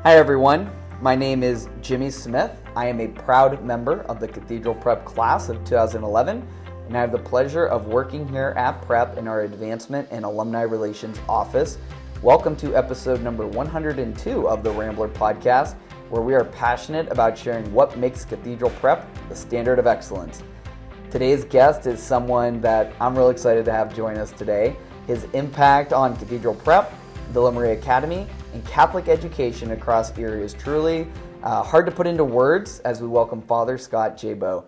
Hi everyone, my name is Jimmy Smith. I am a proud member of the Cathedral Prep class of 2011, and I have the pleasure of working here at Prep in our Advancement and Alumni Relations office. Welcome to episode number 102 of the Rambler Podcast, where we are passionate about sharing what makes Cathedral Prep the standard of excellence. Today's guest is someone that I'm really excited to have join us today. His impact on Cathedral Prep, Villa Maria Academy, and Catholic education across Erie is truly hard to put into words as we welcome Father Scott Jabo.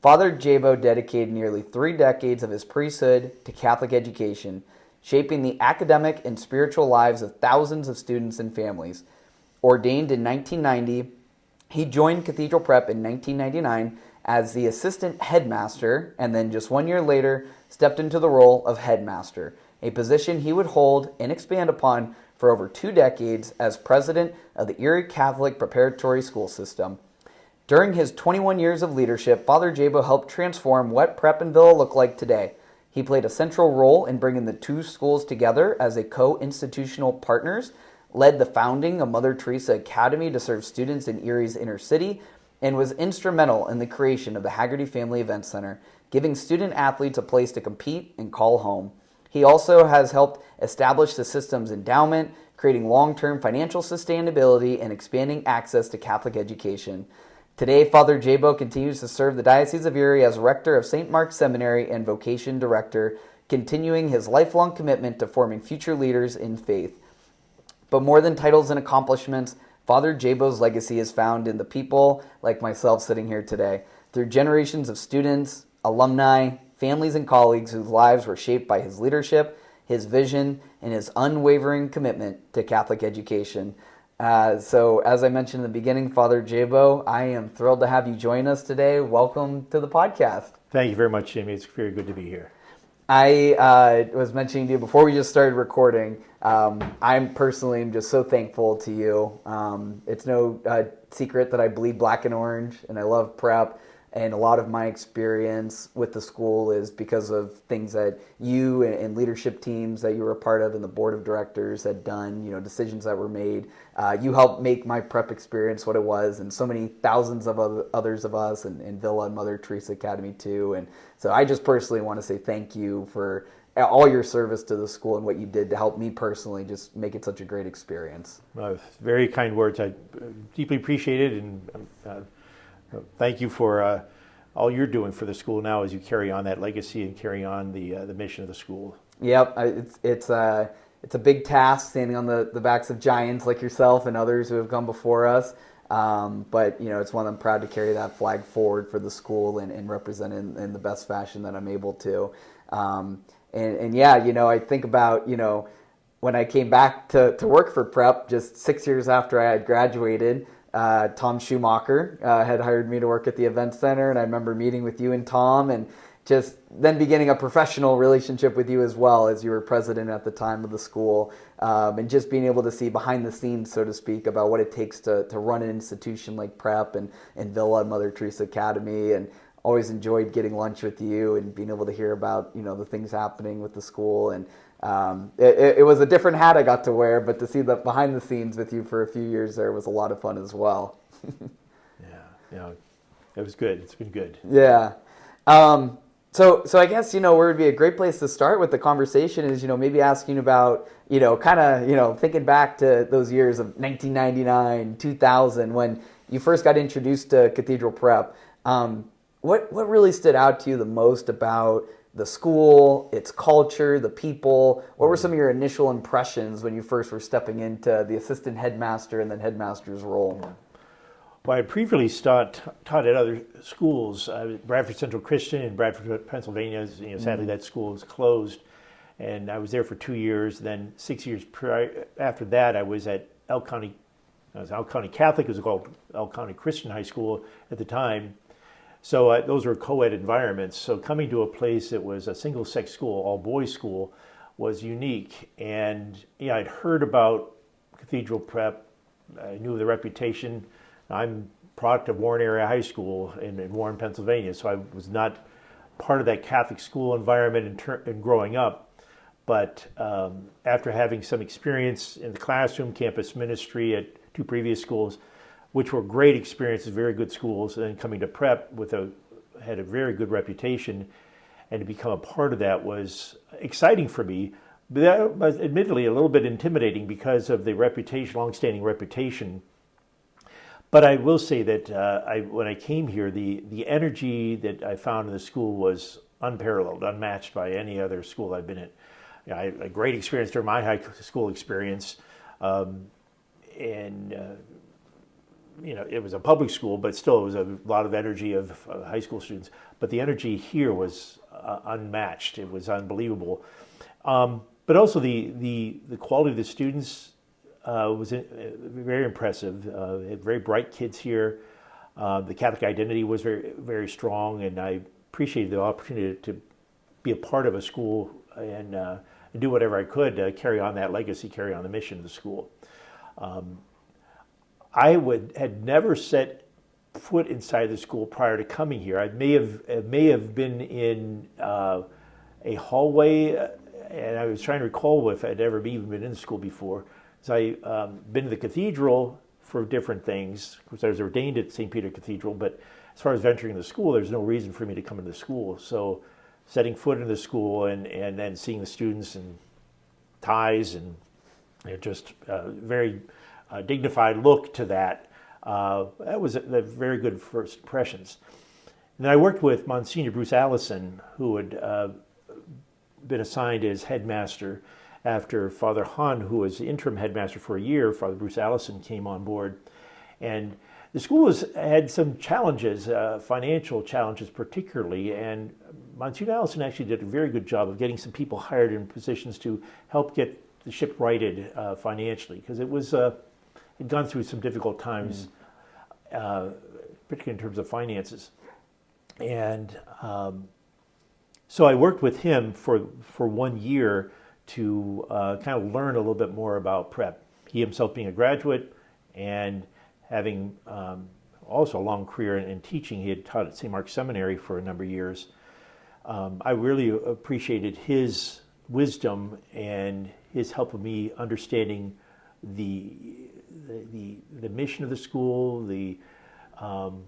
Father Jabo dedicated nearly 3 decades of his priesthood to Catholic education, shaping the academic and spiritual lives of thousands of students and families. Ordained in 1990, he joined Cathedral Prep in 1999 as the assistant headmaster, and then just 1 year later stepped into the role of headmaster, a position he would hold and expand upon for over 2 decades as president of the Erie Catholic Preparatory school system. During his 21 years of leadership, Father Jabo helped transform what Prep and Villa look like today. He played a central role in bringing the 2 schools together as a co-institutional partners, led the founding of Mother Teresa Academy to serve students in Erie's inner city, and was instrumental in the creation of the Hagerty Family Events Center, giving student athletes a place to compete and call home. He also has helped establish the system's endowment, creating long-term financial sustainability and expanding access to Catholic education. Today, Father Jabo continues to serve the Diocese of Erie as rector of St. Mark's Seminary and vocation director, continuing his lifelong commitment to forming future leaders in faith. But more than titles and accomplishments, Father Jabo's legacy is found in the people like myself sitting here today, through generations of students, alumni, families, and colleagues whose lives were shaped by his leadership, his vision, and his unwavering commitment to Catholic education. So as I mentioned in the beginning, Father Jabo, I am thrilled to have you join us today. Welcome to the podcast. Thank you very much, Jimmy. It's very good to be here. I was mentioning to you before we just started recording, I'm personally just so thankful to you. It's no secret that I bleed black and orange, and I love Prep. And a lot of my experience with the school is because of things that you and leadership teams that you were a part of and the board of directors had done, decisions that were made. You helped make my Prep experience what it was, and so many thousands of others of us, and Villa and Mother Teresa Academy too. And so I just personally want to say thank you for all your service to the school and what you did to help me personally just make it such a great experience. Very kind words. I deeply appreciate it, and thank you for all you're doing for the school now as you carry on that legacy and carry on the mission of the school. Yep, it's a big task standing on the backs of giants like yourself and others who have come before us. But it's one I'm proud to carry that flag forward for the school and represent in the best fashion that I'm able to. And yeah, I think about when I came back to work for Prep just 6 years after I had graduated. Tom Schumacher had hired me to work at the Events Center, and I remember meeting with you and Tom and just then beginning a professional relationship with you as well, as you were president at the time of the school, and just being able to see behind the scenes, so to speak, about what it takes to run an institution like Prep and Villa and Mother Teresa Academy, and always enjoyed getting lunch with you and being able to hear about the things happening with the school. And it was a different hat I got to wear, but to see the behind the scenes with you for a few years there was a lot of fun as well. Yeah, it was good. It's been good. Yeah. So I guess, where would be a great place to start with the conversation is, maybe asking about, thinking back to those years of 1999, 2000, when you first got introduced to Cathedral Prep. What really stood out to you the most about the school, its culture, the people? What were some of your initial impressions when you first were stepping into the assistant headmaster and then headmaster's role? Well, I previously taught at other schools, Bradford Central Christian in Bradford, Pennsylvania. Sadly, that school is closed, and I was there for 2 years. Then 6 years after that, I was at Elk County. I was Elk County Catholic. It was called Elk County Christian High School at the time. So those were co-ed environments. So coming to a place that was a single-sex school, all-boys school, was unique. And I'd heard about Cathedral Prep. I knew the reputation. I'm a product of Warren Area High School in Warren, Pennsylvania, so I was not part of that Catholic school environment in growing up. But after having some experience in the classroom, campus ministry at two previous schools, which were great experiences, very good schools. And then coming to Prep had a very good reputation, and to become a part of that was exciting for me. But that was admittedly a little bit intimidating because of the longstanding reputation. But I will say that when I came here, the energy that I found in the school was unparalleled, unmatched by any other school I've been in. I had a great experience during my high school experience, it was a public school, but still it was a lot of energy of high school students. But the energy here was unmatched. It was unbelievable. But also the quality of the students was very impressive. Had very bright kids here. The Catholic identity was very, very strong, and I appreciated the opportunity to be a part of a school and do whatever I could to carry on that legacy, carry on the mission of the school. I had never set foot inside the school prior to coming here. I may have been in a hallway, and I was trying to recall if I'd ever even been in the school before. So I've been to the cathedral for different things, because I was ordained at St. Peter Cathedral, but as far as venturing the school, there's no reason for me to come into the school. So setting foot in the school and then seeing the students in ties and just very dignified look to that, that was a very good first impressions. And then I worked with Monsignor Bruce Allison, who had been assigned as headmaster after Father Hahn, who was the interim headmaster for a year. Father Bruce Allison came on board. And the school had some challenges, financial challenges particularly, and Monsignor Allison actually did a very good job of getting some people hired in positions to help get the ship righted financially, because it was had gone through some difficult times, particularly in terms of finances. And so I worked with him for 1 year to kind of learn a little bit more about Prep. He himself being a graduate and having also a long career in teaching. He had taught at St. Mark's Seminary for a number of years. I really appreciated his wisdom and his help with me understanding the mission of the school, the kind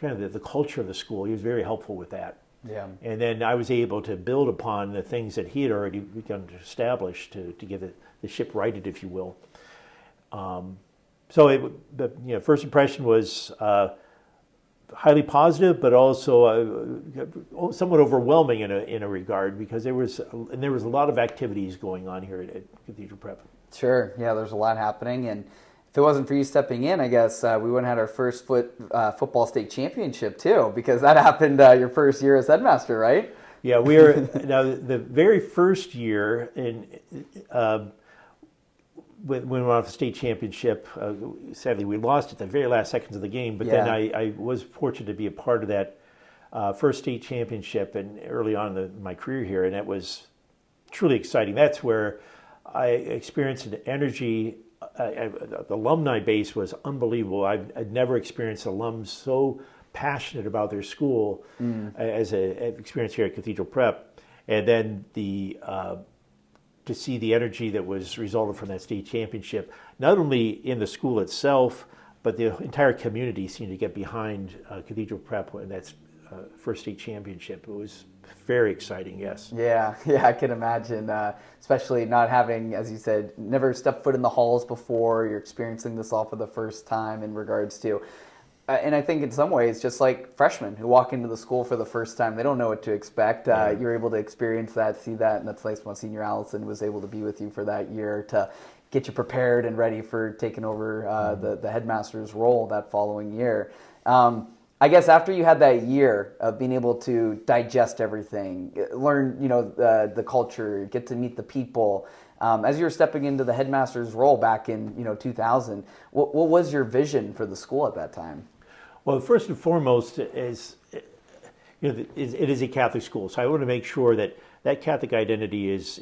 of the culture of the school. He was very helpful with that. Yeah. And then I was able to build upon the things that he had already begun to establish to get the ship righted, if you will. So the first impression was highly positive, but also somewhat overwhelming in a regard, because there was a lot of activities going on here at Cathedral Prep. Sure. Yeah, there's a lot happening, and if it wasn't for you stepping in, I guess we wouldn't have had our first football state championship too, because that happened your first year as headmaster, right? Yeah, we were now the very first year when we went off the state championship. Sadly, we lost at the very last seconds of the game, but then I was fortunate to be a part of that first state championship and early on in my career here, and that was truly exciting. That's where I experienced an energy. The alumni base was unbelievable. I'd never experienced alums so passionate about their school as an experience here at Cathedral Prep. And then to see the energy that was resulted from that state championship, not only in the school itself, but the entire community seemed to get behind Cathedral Prep in that first state championship. It was very exciting, yes. Yeah, I can imagine, especially not having, as you said, never stepped foot in the halls before. You're experiencing this all for the first time in regards to, and I think in some ways, just like freshmen who walk into the school for the first time, they don't know what to expect. You're able to experience that, see that, and that's nice. Monsignor Allison was able to be with you for that year to get you prepared and ready for taking over the headmaster's role that following year. I guess after you had that year of being able to digest everything, learn, the culture, get to meet the people, as you were stepping into the headmaster's role back in, 2000, what was your vision for the school at that time? Well, first and foremost is, it is a Catholic school, so I want to make sure that Catholic identity is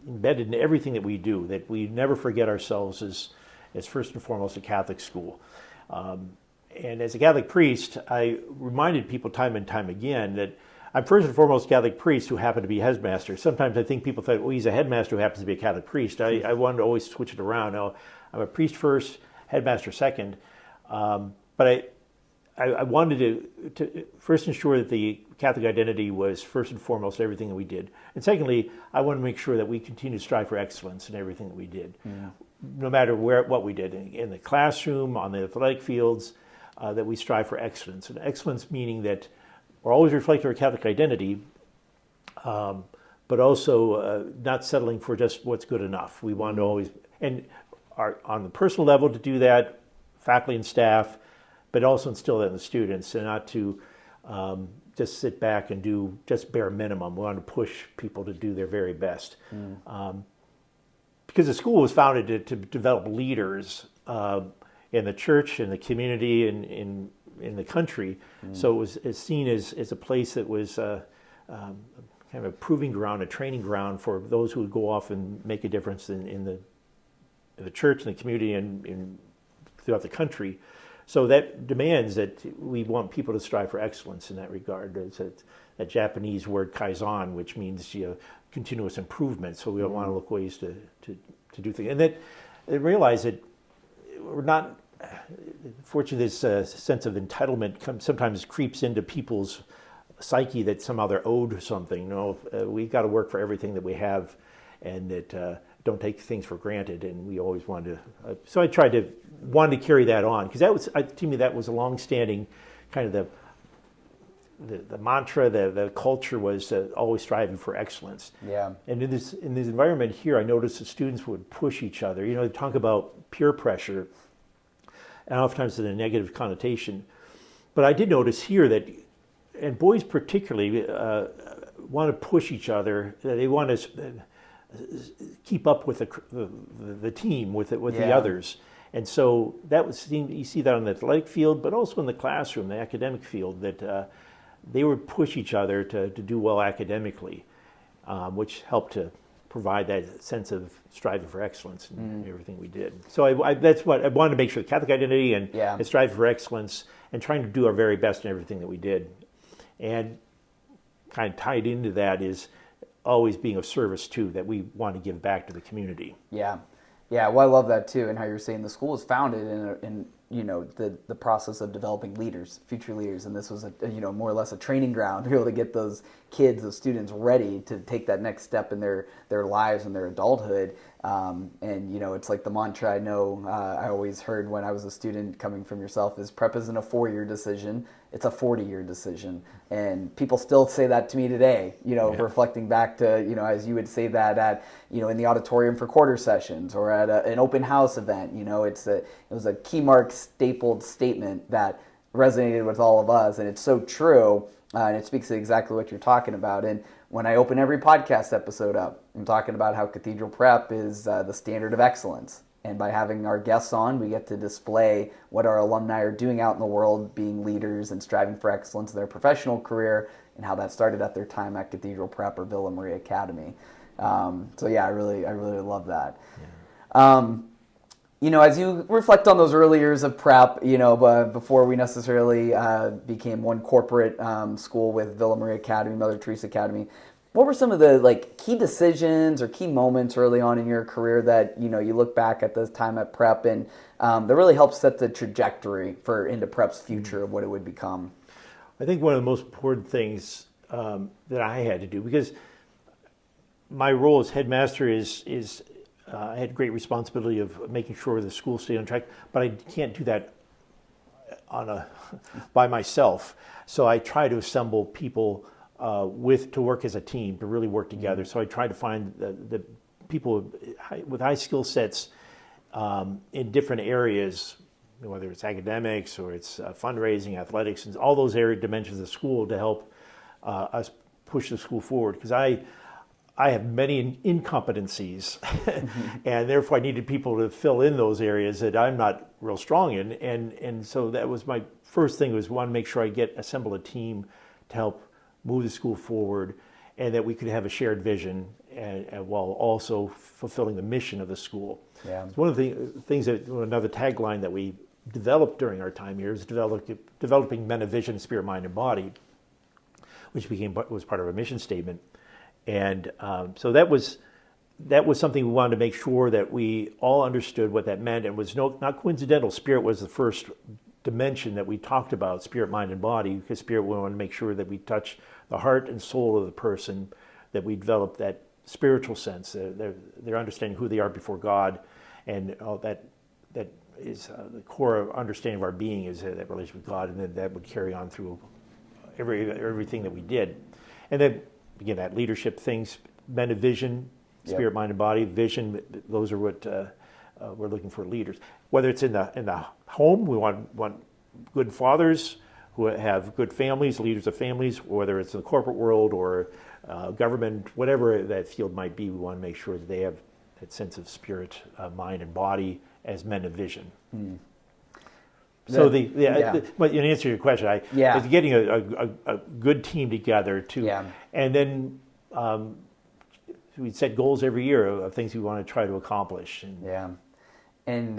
embedded in everything that we do, that we never forget ourselves as first and foremost a Catholic school. And as a Catholic priest, I reminded people time and time again that I'm first and foremost a Catholic priest who happened to be headmaster. Sometimes I think people think, well, he's a headmaster who happens to be a Catholic priest. I wanted to always switch it around. No, I'm a priest first, headmaster second. But I wanted to first ensure that the Catholic identity was first and foremost everything that we did. And secondly, I wanted to make sure that we continue to strive for excellence in everything that we did. Yeah. No matter what we did, in the classroom, on the athletic fields, that we strive for excellence. And excellence meaning that we're always reflecting our Catholic identity, but also not settling for just what's good enough. We want to always, and on the personal level to do that, faculty and staff, but also instill that in the students, and not to just sit back and do just bare minimum. We want to push people to do their very best. Because the school was founded to develop leaders in the church, in the community, in the country. So it was seen as a place that was kind of a proving ground, a training ground for those who would go off and make a difference in the church, in the community, and throughout the country. So that demands that we want people to strive for excellence in that regard. There's that Japanese word kaizen, which means continuous improvement. So we don't want to look ways to do things. And that they realize that we're not, fortunately, this sense of entitlement sometimes creeps into people's psyche that somehow they're owed something. We've got to work for everything that we have, and that don't take things for granted. And we always wanted to, so I wanted to carry that on, because that was, to me, that was a long-standing kind of the mantra, the culture was always striving for excellence. Yeah. And in this environment here, I noticed the students would push each other. They talk about peer pressure, and oftentimes in a negative connotation. But I did notice here that, and boys particularly, want to push each other. They want to keep up with the team, with the others. And so that was, you see that on the athletic field, but also in the classroom, the academic field, that they would push each other to do well academically, which helped to provide that sense of striving for excellence in everything we did. So that's what I wanted to make sure: the Catholic identity and striving for excellence, and trying to do our very best in everything that we did. And kind of tied into that is always being of service too, that we want to give back to the community. Yeah. Well, I love that too, and how you're saying the school was founded in the process of developing leaders, future leaders, and this was more or less a training ground to be able to get those kids, those students, ready to take that next step in their lives and their adulthood. It's like the mantra I know I always heard when I was a student, coming from yourself, is prep isn't a 4-year decision, it's a 40-year decision. And people still say that to me today, reflecting back to, as you would say that at, in the auditorium for quarter sessions or at an open house event. It was a key mark stapled statement that resonated with all of us, and it's so true, and it speaks to exactly what you're talking about. And when I open every podcast episode up, I'm talking about how Cathedral Prep is the standard of excellence. And by having our guests on, we get to display what our alumni are doing out in the world, being leaders and striving for excellence in their professional career, and how that started at their time at Cathedral Prep or Villa Maria Academy. I really love that. Yeah. As you reflect on those early years of prep, before we necessarily became one corporate school with Villa Maria Academy, Mother Teresa Academy, what were some of the key decisions or key moments early on in your career that you look back at this time at prep and that really helped set the trajectory into prep's future of what it would become? I think one of the most important things that I had to do, because my role as headmaster is I had great responsibility of making sure the school stayed on track, but I can't do that by myself. So I try to assemble people to work as a team, to really work together. So I try to find the people with high skill sets in different areas, whether it's academics or it's fundraising, athletics, and all those area dimensions of the school to help us push the school forward. Because I have many incompetencies, and therefore I needed people to fill in those areas that I'm not real strong in. And so that was my first thing, was want to make sure I assemble a team to help move the school forward, and that we could have a shared vision, and while also fulfilling the mission of the school. Yeah. So one of the things another tagline that we developed during our time here is developing men of vision, spirit, mind, and body, which was part of our mission statement. And so that was that was something we wanted to make sure that we all understood what that meant, and was not coincidental. Spirit was the first dimension that we talked about, spirit, mind, and body, because spirit, we want to make sure that we touch the heart and soul of the person, that we develop that spiritual sense, their understanding who they are before God, and all that is the core understanding of our being, is that relationship with God, and then that would carry on through everything that we did. And then, again, that leadership things, men of vision, spirit, mind, and body. Vision, those are what we're looking for leaders. Whether it's in the home, we want good fathers who have good families, leaders of families, whether it's in the corporate world or government, whatever that field might be, we want to make sure that they have that sense of spirit, mind, and body as men of vision. So but in answer to your question, it's getting a good team together and then we set goals every year of things we want to try to accomplish. And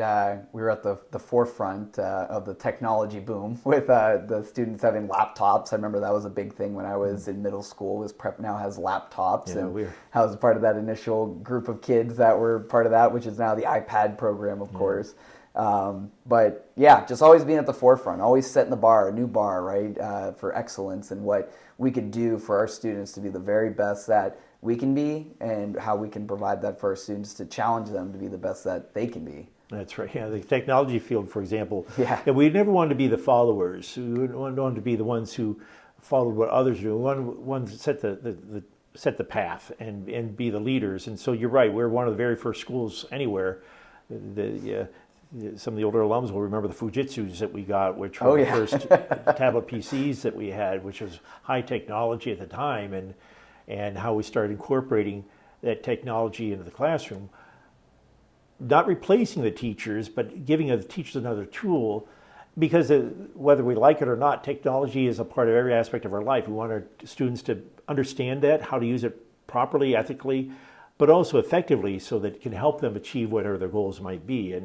we were at the forefront of the technology boom with the students having laptops. I remember that was a big thing when I was in middle school, was Prep now has laptops. I was part of that initial group of kids that were part of that, which is now the iPad program, of course. But just always being at the forefront, always setting the bar, a new bar, right, for excellence and what we could do for our students to be the very best that we can be, and how we can provide that for our students to challenge them to be the best that they can be. That's right. The technology field, for example. And we never wanted to be the followers. We wanted to be the ones who followed what others do. We wanted to set the path and be the leaders. And so you're right. We're one of the very first schools anywhere. Some of the older alums will remember the Fujitsus that we got, which were the first tablet PCs that we had, which was high technology at the time, and how we started incorporating that technology into the classroom. Not replacing the teachers, but giving the teachers another tool, because whether we like it or not, technology is a part of every aspect of our life. We want our students to understand that, how to use it properly, ethically, but also effectively, so that it can help them achieve whatever their goals might be.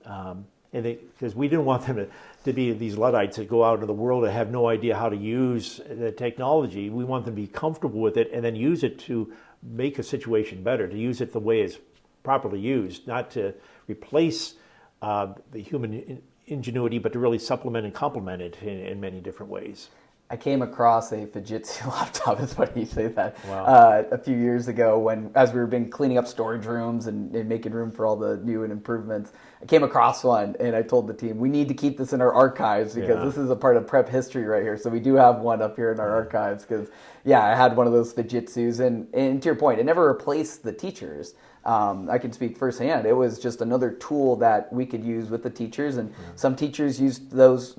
Because we didn't want them to be these Luddites that go out into the world and have no idea how to use the technology. We want them to be comfortable with it and then use it to make a situation better, to use it the way it's properly used, not to replace the human ingenuity, but to really supplement and complement it in many different ways. I came across a Fujitsu laptop, is funny you say that, Wow. A few years ago as we were cleaning up storage rooms and making room for all the new and improvements. I came across one and I told the team, we need to keep this in our archives because this is a part of prep history right here. So we do have one up here in our archives because, I had one of those Fujitsus, and to your point, it never replaced the teachers. I can speak firsthand. It was just another tool that we could use with the teachers, and some teachers used those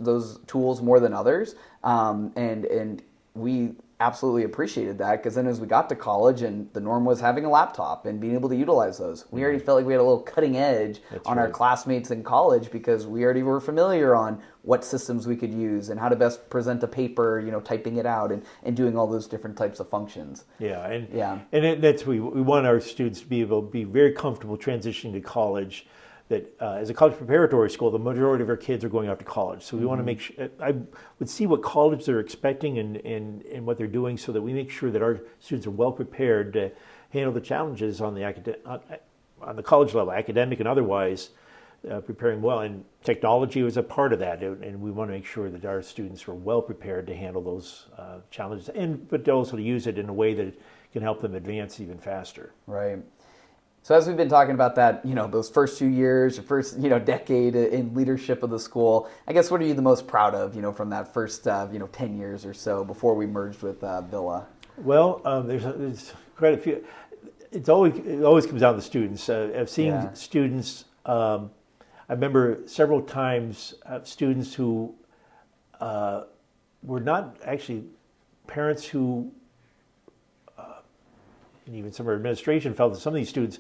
tools more than others. And we absolutely appreciated that, because then as we got to college and the norm was having a laptop and being able to utilize those, we already felt like we had a little cutting edge on our classmates in college, because we already were familiar on what systems we could use and how to best present a paper, typing it out and doing all those different types of functions. And that's we want our students to be able to be very comfortable transitioning to college. That as a college preparatory school, the majority of our kids are going off to college. So we want to make sure, I would see what college they're expecting and what they're doing, so that we make sure that our students are well prepared to handle the challenges on the college level, academic and otherwise, preparing well. And technology was a part of that, and we want to make sure that our students are well prepared to handle those challenges, but also to use it in a way that can help them advance even faster. Right. So as we've been talking about that, those first few years, your first, decade in leadership of the school, I guess what are you the most proud of, from that first, 10 years or so before we merged with Villa? Well, there's quite a few. It always comes down to the students. I've seen students. I remember several times students who were not actually parents who. And even some of our administration felt that some of these students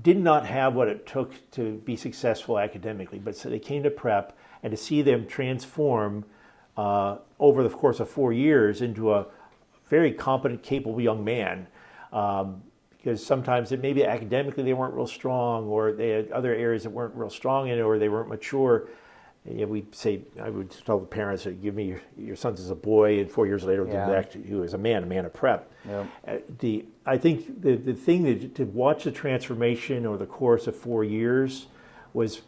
did not have what it took to be successful academically, but so they came to prep, and to see them transform over the course of 4 years into a very competent, capable young man, because sometimes it maybe academically they weren't real strong, or they had other areas that weren't real strong in, or they weren't mature. Yeah, I would tell the parents that give me your sons as a boy, and 4 years later give them back to you as a man of prep. Yep. I think the thing to watch the transformation over the course of 4 years was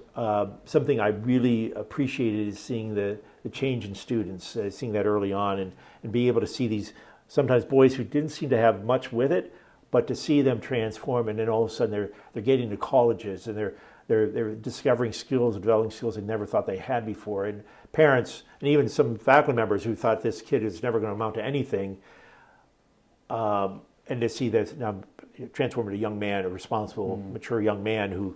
something I really appreciated, is seeing the change in students, seeing that early on, and being able to see these sometimes boys who didn't seem to have much with it, but to see them transform, and then all of a sudden they're getting to colleges, and they're discovering skills and developing skills they never thought they had before. And parents, and even some faculty members who thought this kid is never going to amount to anything, and to see that now transform into a young man, a responsible, mature young man who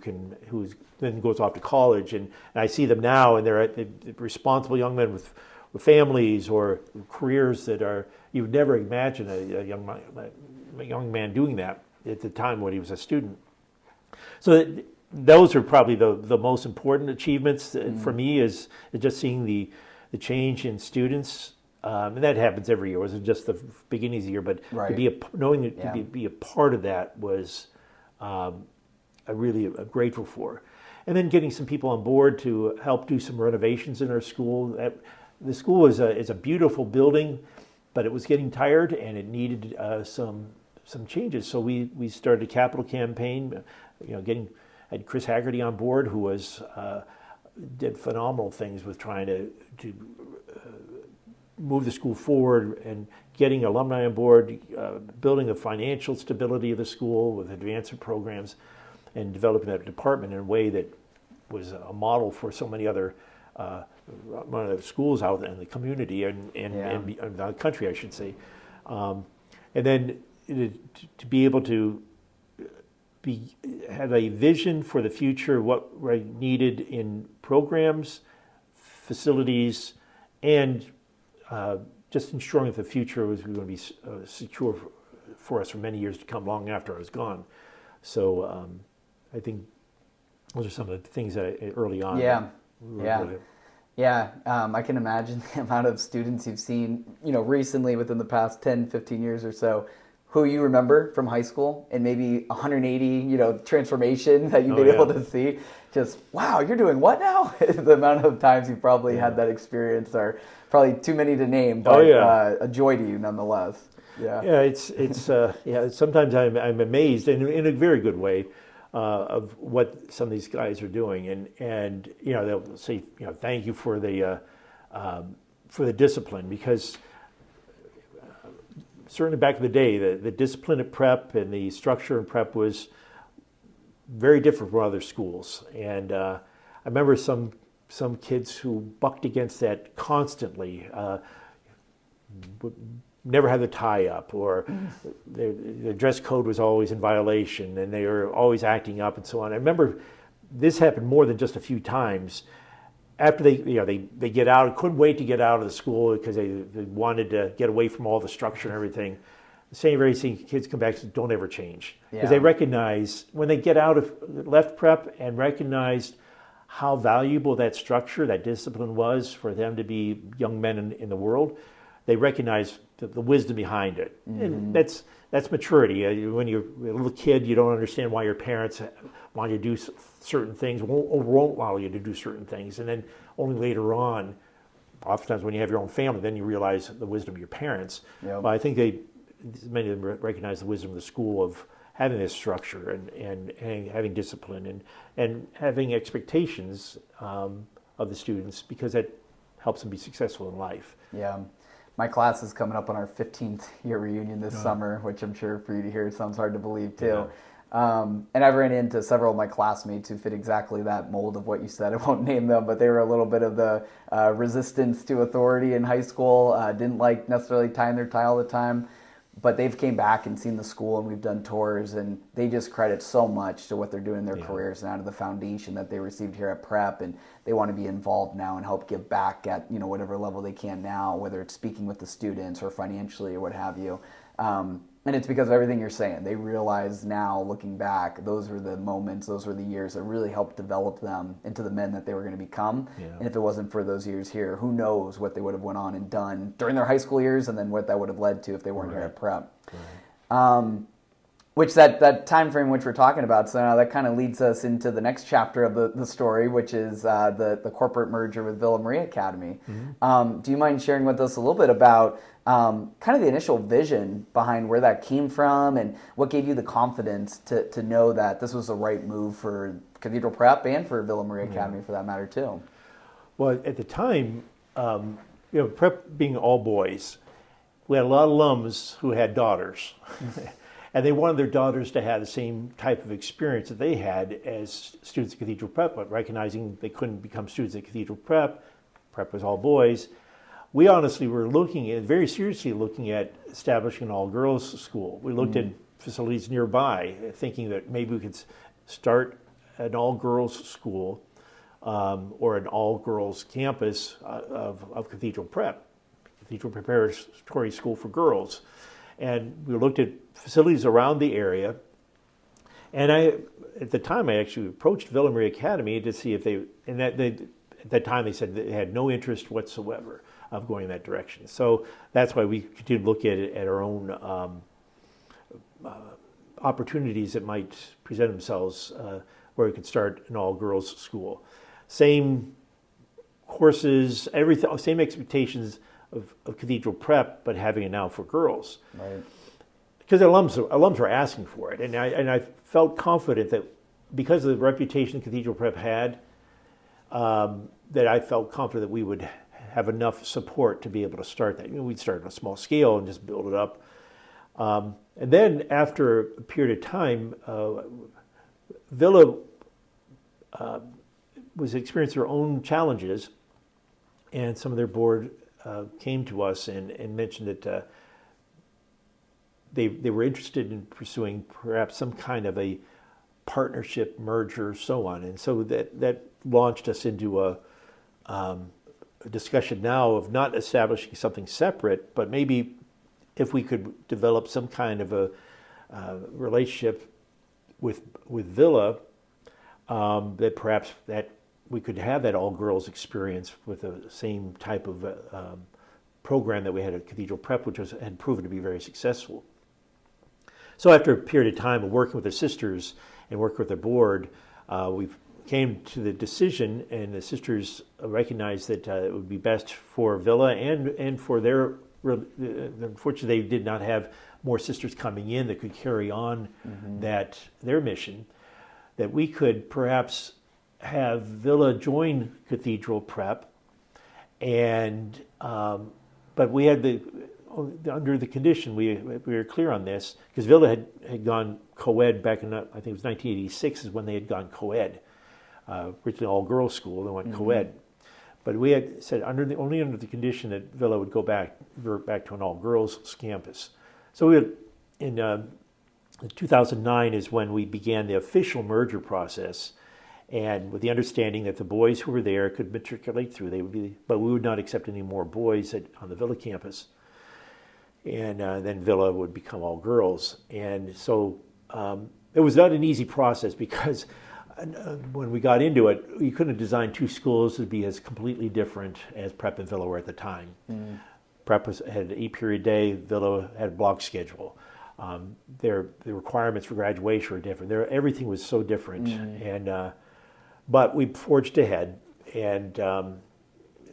then goes off to college. And I see them now, and they're responsible young men with families or careers that are, you would never imagine a young man doing that at the time when he was a student. So those are probably the most important achievements for me, is just seeing the change in students. And that happens every year. It wasn't just the beginning of the year, but to be a part of that was I really grateful for. And then getting some people on board to help do some renovations in our school. The school is a beautiful building, but it was getting tired and it needed some changes. So we started a capital campaign, had Chris Hagerty on board, who did phenomenal things with trying to move the school forward, and getting alumni on board, building the financial stability of the school with advancement programs, and developing that department in a way that was a model for so many other schools out in the community and the country, I should say. And then to be able to have a vision for the future, what I needed in programs, facilities, and just ensuring that the future was going to be secure for us for many years to come, long after I was gone. So I think those are some of the things that early on. I can imagine the amount of students you've seen, recently within the past 10, 15 years or so, who you remember from high school, and maybe 180, transformation that you've been able to see. Just, wow, you're doing what now? The amount of times you probably had that experience are probably too many to name, but a joy to you nonetheless. Sometimes I'm amazed, in a very good way, of what some of these guys are doing, and they'll say, thank you for the discipline, because certainly back in the day, the discipline at prep and the structure in prep was very different from other schools. And I remember some kids who bucked against that constantly, never had the tie up, or their dress code was always in violation, and they were always acting up and so on. I remember this happened more than just a few times. After they get out, couldn't wait to get out of the school because they wanted to get away from all the structure and everything. The same kids come back and say, don't ever change. Because they recognize, when they get out of left prep and recognized how valuable that structure, that discipline was for them to be young men in the world, they recognize the wisdom behind it. And that's maturity. When you're a little kid, you don't understand why your parents want you to do certain things, won't allow you to do certain things. And then only later on, oftentimes when you have your own family, then you realize the wisdom of your parents. But I think many of them recognize the wisdom of the school of having this structure and having discipline and having expectations of the students, because that helps them be successful in life. My class is coming up on our 15th year reunion this summer, which I'm sure for you to hear sounds hard to believe too. And I've ran into several of my classmates who fit exactly that mold of what you said. I won't name them, but they were a little bit of the resistance to authority in high school, didn't like necessarily tying their tie all the time. But they've came back and seen the school, and we've done tours, and they just credit so much to what they're doing in their careers and out of the foundation that they received here at Prep, and they want to be involved now and help give back at whatever level they can now, whether it's speaking with the students or financially or what have you. And it's because of everything you're saying. They realize now, looking back, those were the moments, those were the years that really helped develop them into the men that they were going to become. And if it wasn't for those years here, who knows what they would have went on and done during their high school years, and then what that would have led to if they weren't here at Prep. Which that time frame which we're talking about, so now that kind of leads us into the next chapter of the story, which is the corporate merger with Villa Maria Academy. Mm-hmm. Do you mind sharing with us a little bit about kind of the initial vision behind where that came from and what gave you the confidence to know that this was the right move for Cathedral Prep and for Villa Maria Academy for that matter too? Well, at the time, Prep being all boys, we had a lot of alums who had daughters. And they wanted their daughters to have the same type of experience that they had as students at Cathedral Prep, but recognizing they couldn't become students at Cathedral Prep. Prep was all boys. We honestly were very seriously looking at establishing an all-girls school. We looked at facilities nearby, thinking that maybe we could start an all-girls school or an all-girls campus of Cathedral Prep, Cathedral Preparatory School for Girls. And we looked at facilities around the area. And at the time, I actually approached Villa Maria Academy to see if at that time they said they had no interest whatsoever of going in that direction. So that's why we continued to look at our own opportunities that might present themselves where we could start an all-girls school. Same courses, everything, same expectations of Cathedral Prep, but having it now for girls. Right. Because alums were asking for it. And I felt confident that because of the reputation Cathedral Prep had, that I felt confident that we would have enough support to be able to start that. We'd start on a small scale and just build it up. And then after a period of time, Villa was experiencing their own challenges, and some of their board came to us and mentioned that they were interested in pursuing perhaps some kind of a partnership, merger, so on. And so that launched us into a discussion now of not establishing something separate, but maybe if we could develop some kind of a relationship with Villa, that perhaps that we could have that all-girls experience with the same type of program that we had at Cathedral Prep, which had proven to be very successful. So after a period of time of working with the sisters and working with the board, we came to the decision, and the sisters recognized that it would be best for Villa and for their, unfortunately they did not have more sisters coming in that could carry on their mission, that we could perhaps have Villa join Cathedral Prep, and but we had under the condition, we were clear on this, because Villa had gone co-ed back in, I think it was 1986 is when they had gone co-ed. Originally all-girls school, they went co-ed. But we had said only under the condition that Villa would revert back to an all-girls campus. So in 2009 is when we began the official merger process, and with the understanding that the boys who were there could matriculate through, but we would not accept any more boys on the Villa campus. And then Villa would become all girls. And so it was not an easy process, because when we got into it, you couldn't have designed two schools to be as completely different as Prep and Villa were at the time. Prep had an 8-period day, Villa had a block schedule. The requirements for graduation were different. Everything was so different. And but we forged ahead, and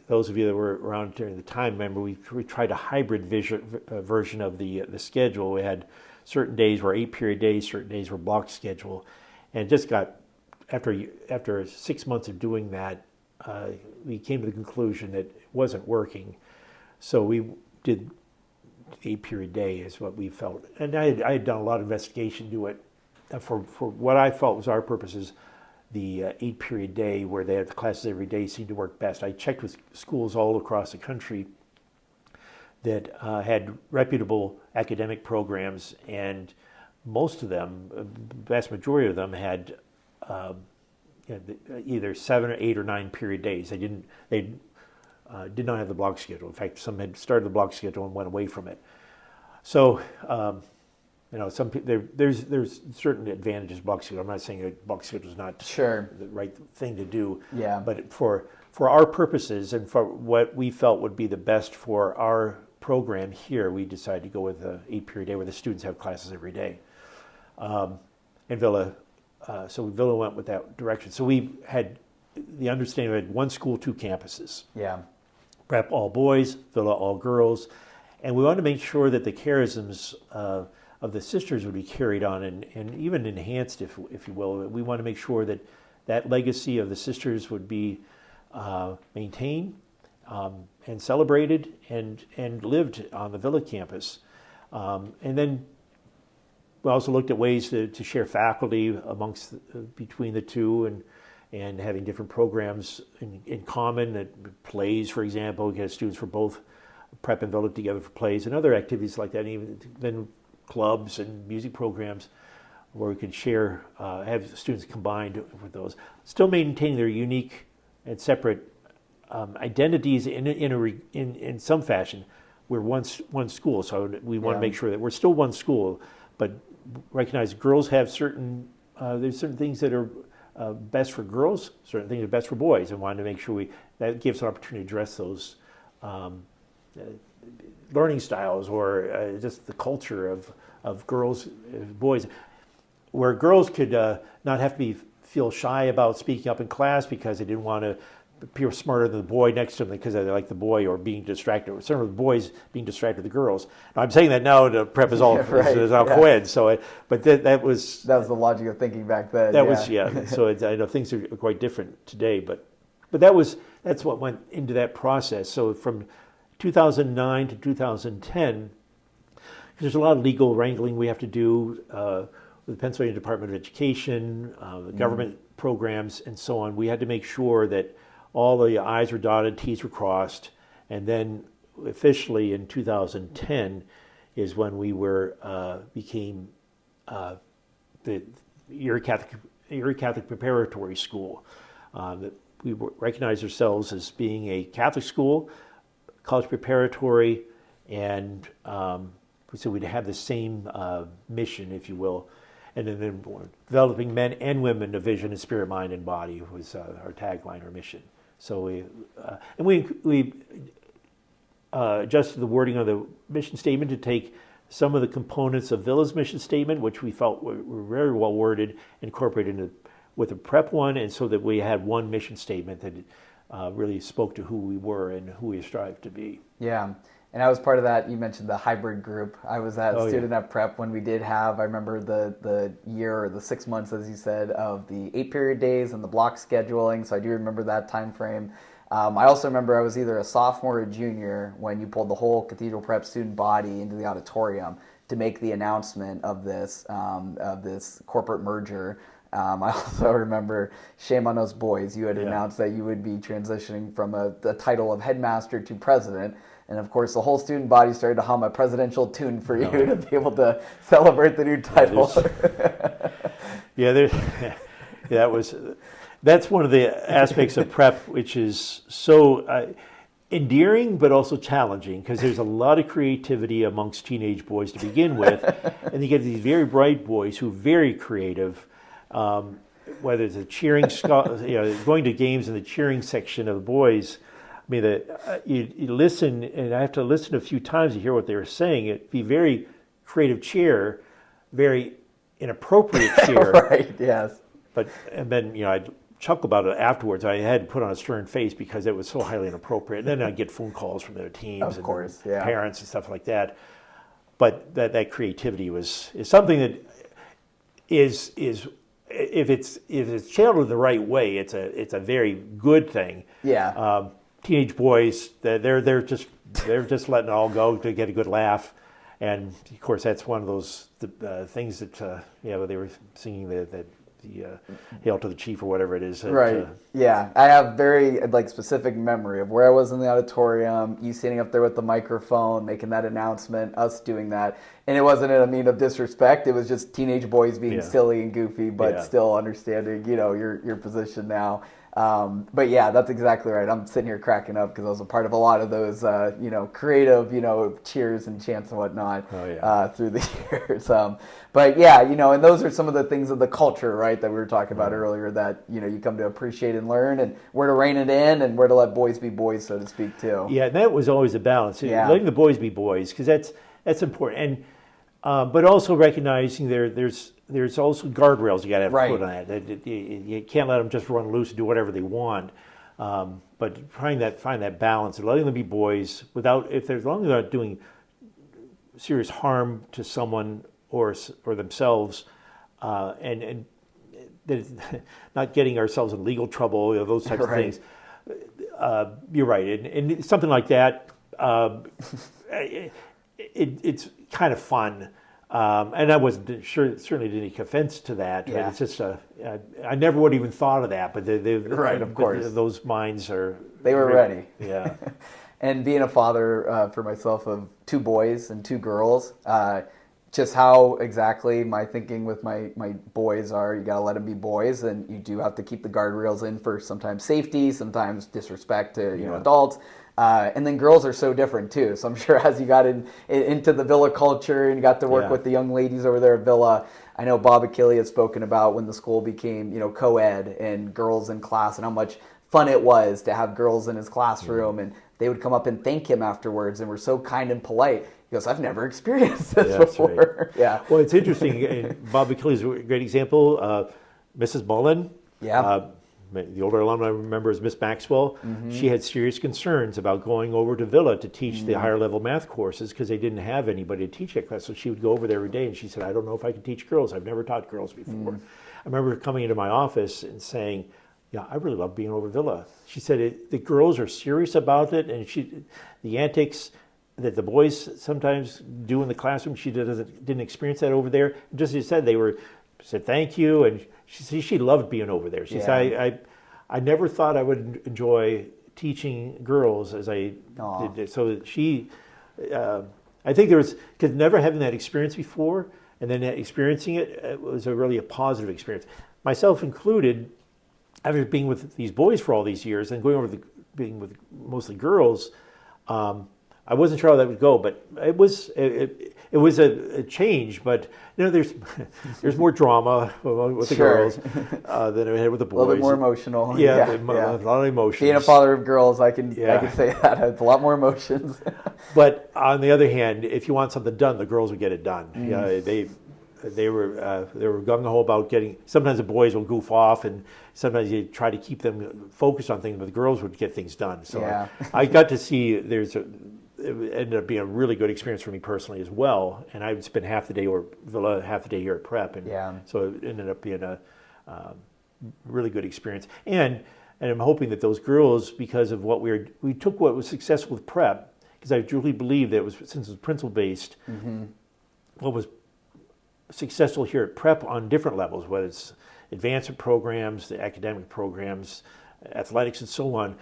those of you that were around during the time remember we tried a hybrid version of the schedule. We had certain days were 8-period days, certain days were block schedule, and it just got after 6 months of doing that, we came to the conclusion that it wasn't working. So we did the 8-period day is what we felt, and I had done a lot of investigation to it for what I felt was our purposes. The 8-period day where they had the classes every day seemed to work best. I checked with schools all across the country that had reputable academic programs, and most of them, the vast majority of them, had either 7 or 8 or 9-period days. They did not have the block schedule. In fact, some had started the block schedule and went away from it. So. Some there's certain advantages to block schedule. I'm not saying that block schedule is not the right thing to do. Yeah. But for our purposes and for what we felt would be the best for our program here, we decided to go with an 8-period day where the students have classes every day. and Villa. So Villa went with that direction. So we had the understanding we had one school, two campuses. Yeah. Prep all boys, Villa all girls. And we wanted to make sure that the charisms of the sisters would be carried on and even enhanced, if you will. We want to make sure that that legacy of the sisters would be maintained and celebrated and lived on the Villa campus. And then we also looked at ways to share faculty between the two and having different programs in common. Plays, for example, we had students for both Prep and Villa together for plays and other activities like that. And even then clubs and music programs where we could share, have students combined with those, still maintaining their unique and separate identities in some fashion. We're one school, so we want to make sure that we're still one school, but recognize girls have there's certain things that are best for girls, certain things that are best for boys, and wanted to make sure that gives an opportunity to address those learning styles or just the culture of girls, boys, where girls could not have to feel shy about speaking up in class because they didn't want to appear smarter than the boy next to them because they like the boy or being distracted, or some of the boys being distracted with the girls. Now, I'm saying that now the Prep is all is all co-ed, so but that was the logic of thinking back then. So I know things are quite different today, but that's what went into that process. So from 2009 to 2010, there's a lot of legal wrangling we have to do with the Pennsylvania Department of Education, the government programs, and so on. We had to make sure that all the I's were dotted, T's were crossed, and then officially in 2010 is when we became the Erie Catholic Preparatory School. That we recognized ourselves as being a Catholic school, college preparatory, and so we'd have the same mission, if you will. And then developing men and women of vision and spirit, mind, and body was our tagline or mission. So we adjusted the wording of the mission statement to take some of the components of Villa's mission statement, which we felt were very well worded, incorporated with the Prep one, and so that we had one mission statement that really spoke to who we were and who we strived to be. Yeah. And I was part of that. You mentioned the hybrid group. I was a student at Prep when we did have, I remember the year or the 6 months, as you said, of the 8-period days and the block scheduling. So I do remember that time frame. I also remember I was either a sophomore or junior when you pulled the whole Cathedral Prep student body into the auditorium to make the announcement of this corporate merger. I also remember, shame on us boys, you had announced that you would be transitioning from the title of headmaster to president. And of course, the whole student body started to hum a presidential tune for you to be able to celebrate the new title. That's one of the aspects of Prep, which is so endearing, but also challenging, because there's a lot of creativity amongst teenage boys to begin with, and you get these very bright boys who are very creative. Whether it's a cheering, going to games in the cheering section of the boys. I mean, you listen, and I have to listen a few times to hear what they were saying. It'd be very creative cheer, very inappropriate cheer. Right, yes. And then, I'd chuckle about it afterwards. I had to put on a stern face because it was so highly inappropriate. And then I'd get phone calls from their teams parents and stuff like that. But that creativity is something that is if it's channeled the right way, it's a very good thing. Yeah. Teenage boys, they're just letting it all go to get a good laugh, and of course that's one of those things that they were singing the Hail to the Chief or whatever it is. Right. Yeah, I have very specific memory of where I was in the auditorium, you standing up there with the microphone, making that announcement, us doing that, and it wasn't in a mean of disrespect. It was just teenage boys being silly and goofy, but still understanding, your position now. But yeah, that's exactly right. I'm sitting here cracking up because I was a part of a lot of those, creative, cheers and chants and whatnot through the years. But yeah, and those are some of the things of the culture, right, that we were talking about earlier that, you come to appreciate and learn, and where to rein it in and where to let boys be boys, so to speak, too. Yeah, that was always a balance. Letting the boys be boys, because that's important. but also recognizing there's also guardrails you got to have Right. put on that. You can't let them just run loose and do whatever they want. But find that balance and letting them be boys without, as long as they're not doing serious harm to someone or themselves, and not getting ourselves in legal trouble, those types Right. of things. You're right, and something like that. It's kind of fun, and I wasn't sure. Certainly didn't take offense to that. Yeah. But it's just I never would have even thought of that. But Right, of course. those minds are. They were ready. Yeah. And being a father for myself of 2 boys and 2 girls, just how exactly my thinking with my boys are, you got to let them be boys, and you do have to keep the guardrails in for sometimes safety, sometimes disrespect to adults. And then girls are so different too. So I'm sure as you got into the Villa culture and you got to work with the young ladies over there at Villa, I know Bob Achille had spoken about when the school became, co-ed and girls in class, and how much fun it was to have girls in his classroom, and they would come up and thank him afterwards and were so kind and polite. He goes, I've never experienced this before. Right. Yeah. Well, it's interesting. And Bob Achille is a great example. Mrs. Mullen. Yeah. The older alumni I remember is Miss Maxwell. Mm-hmm. She had serious concerns about going over to Villa to teach the higher level math courses because they didn't have anybody to teach that class. So she would go over there every day, and she said, I don't know if I can teach girls. I've never taught girls before. I remember coming into my office and saying, yeah, I really love being over Villa. She said the girls are serious about it, and the antics that the boys sometimes do in the classroom, she didn't experience that over there. Just as you said, said thank you, and she loved being over there. She said, I never thought I would enjoy teaching girls as I did. So I think there was, because never having that experience before, and then experiencing it was really a positive experience. Myself included, after being with these boys for all these years and going over being with mostly girls, I wasn't sure how that would go, but it was a change. But there's more drama with the girls than I had with the boys. A little bit more emotional. Yeah, a lot of emotions. Being a father of girls, I can say that it's a lot more emotions. But on the other hand, if you want something done, the girls would get it done. Yeah, they were gung ho about getting. Sometimes the boys will goof off, and sometimes you try to keep them focused on things, but the girls would get things done. So I got to see it ended up being a really good experience for me personally as well. And I would spend half the day or Villa, half the day here at Prep, and so it ended up being a really good experience. And I'm hoping that those girls, because of what we took what was successful with Prep, because I truly believe that since it was principle based, what was successful here at Prep on different levels, whether it's advancement programs, the academic programs, athletics, and so on.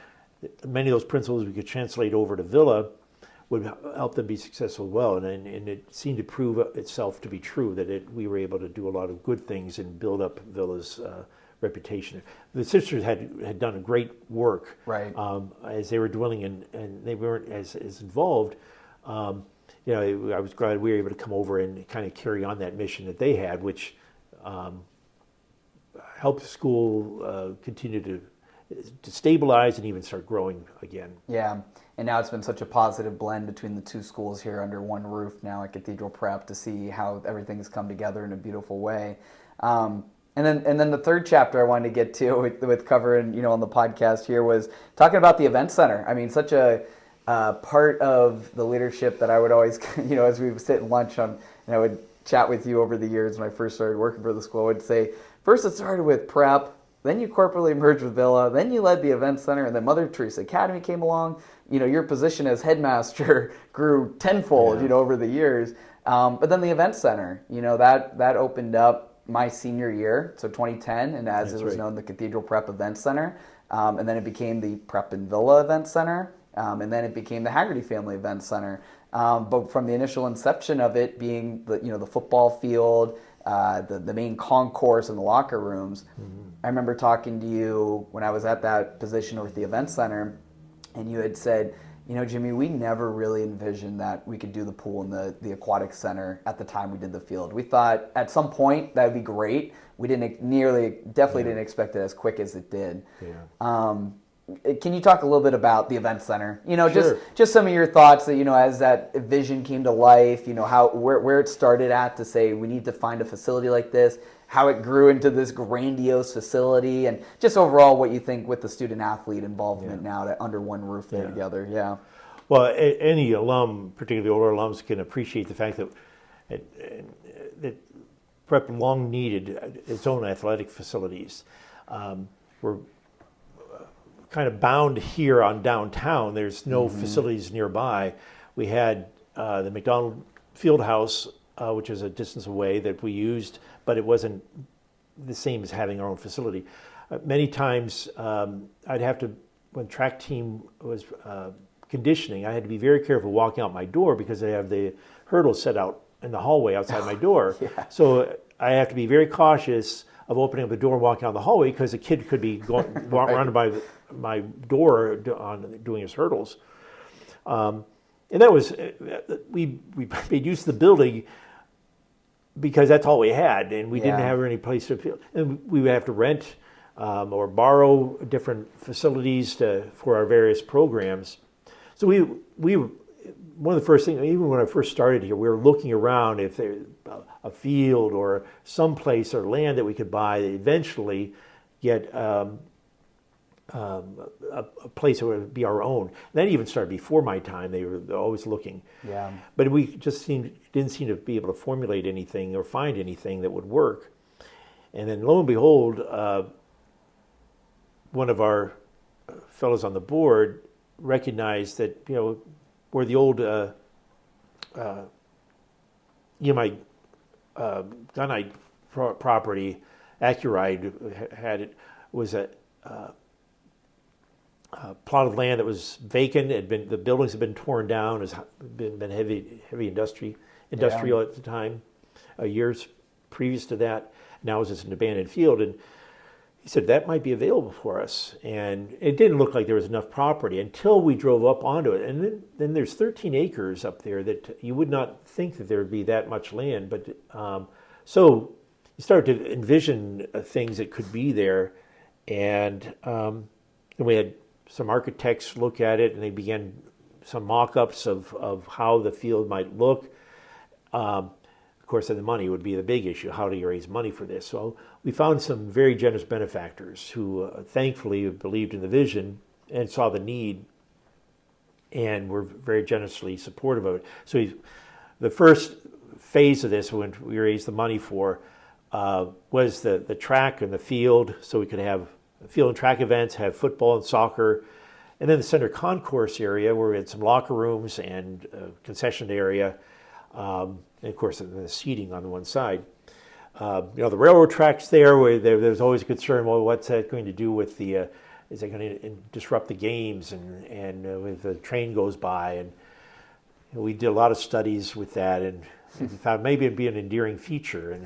Many of those principles we could translate over to Villa would help them be successful as well. And it seemed to prove itself to be true that we were able to do a lot of good things and build up Villa's reputation. The sisters had done a great work as they were dwelling in, and they weren't as involved. I was glad we were able to come over and kind of carry on that mission that they had, which helped the school continue to stabilize and even start growing again. Yeah, and now it's been such a positive blend between the 2 schools here under one roof now at Cathedral Prep to see how everything's come together in a beautiful way. And then the third chapter I wanted to get to with covering, on the podcast here was talking about the event center. I mean, such a part of the leadership that I would always, as we would sit and lunch on, and I would chat with you over the years when I first started working for the school, I would say, first it started with Prep, then you corporately merged with Villa, then you led the event center, and then Mother Teresa Academy came along. Your position as headmaster grew tenfold, over the years. But then the event center, that opened up my senior year, so 2010, and as it was known, the Cathedral Prep Events Center. And then it became the Prep and Villa Event Center. And then it became the Hagerty Family Events Center. But from the initial inception of it being the football field, the main concourse and the locker rooms, I remember talking to you when I was at that position with the event center, and you had said, Jimmy, we never really envisioned that we could do the pool in the aquatic center at the time we did the field. We thought at some point that would be great. We didn't didn't expect it as quick as it did. Yeah. can you talk a little bit about the event center? Sure. Just some of your thoughts that, as that vision came to life, where it started at to say we need to find a facility like this, how it grew into this grandiose facility, and just overall what you think with the student-athlete involvement now that under one roof there together. Yeah. Well, any alum, particularly older alums, can appreciate the fact that Prep long needed its own athletic facilities. We're kind of bound here on downtown. There's no facilities nearby. We had the McDonald Fieldhouse, which is a distance away, that we used, but it wasn't the same as having our own facility. Many times I'd have to, when track team was conditioning, I had to be very careful walking out my door because they have the hurdles set out in the hallway outside my door. Yeah. So I have to be very cautious of opening up the door and walking down the hallway because a kid could be going around by my door on doing his hurdles. And that was, we made use of the building because that's all we had, and we didn't have any place to feel. And we would have to rent or borrow different facilities for our various programs. So we one of the first things, even when I first started here, we were looking around if there's a field or some place or land that we could buy that eventually get a place that would be our own. And that even started before my time. They were always looking. Yeah. But we just didn't seem to be able to formulate anything or find anything that would work. And then lo and behold, one of our fellows on the board recognized that, where the old EMI gunite property, Accuride had it, was a plot of land that was vacant. The buildings had been torn down. It had been heavy industrial at the time, years previous to that. Now it's just an abandoned field, and he said that might be available for us. And it didn't look like there was enough property until we drove up onto it. And then there's 13 acres up there that you would not think that there would be that much land. But so you start to envision things that could be there. And we had some architects look at it, and they began some mock-ups of how the field might look. Of course, then the money would be the big issue. How do you raise money for this? So we found some very generous benefactors who thankfully believed in the vision and saw the need and were very generously supportive of it. So the first phase of this, when we raised the money for, was the track and the field, so we could have field and track events, have football and soccer, and then the center concourse area where we had some locker rooms and concession area, and of course the seating on the one side. The railroad tracks there, where there's always a concern, well, what's that going to do with the, is that going to disrupt the games and if the train goes by? And we did a lot of studies with that, and we found maybe it'd be an endearing feature.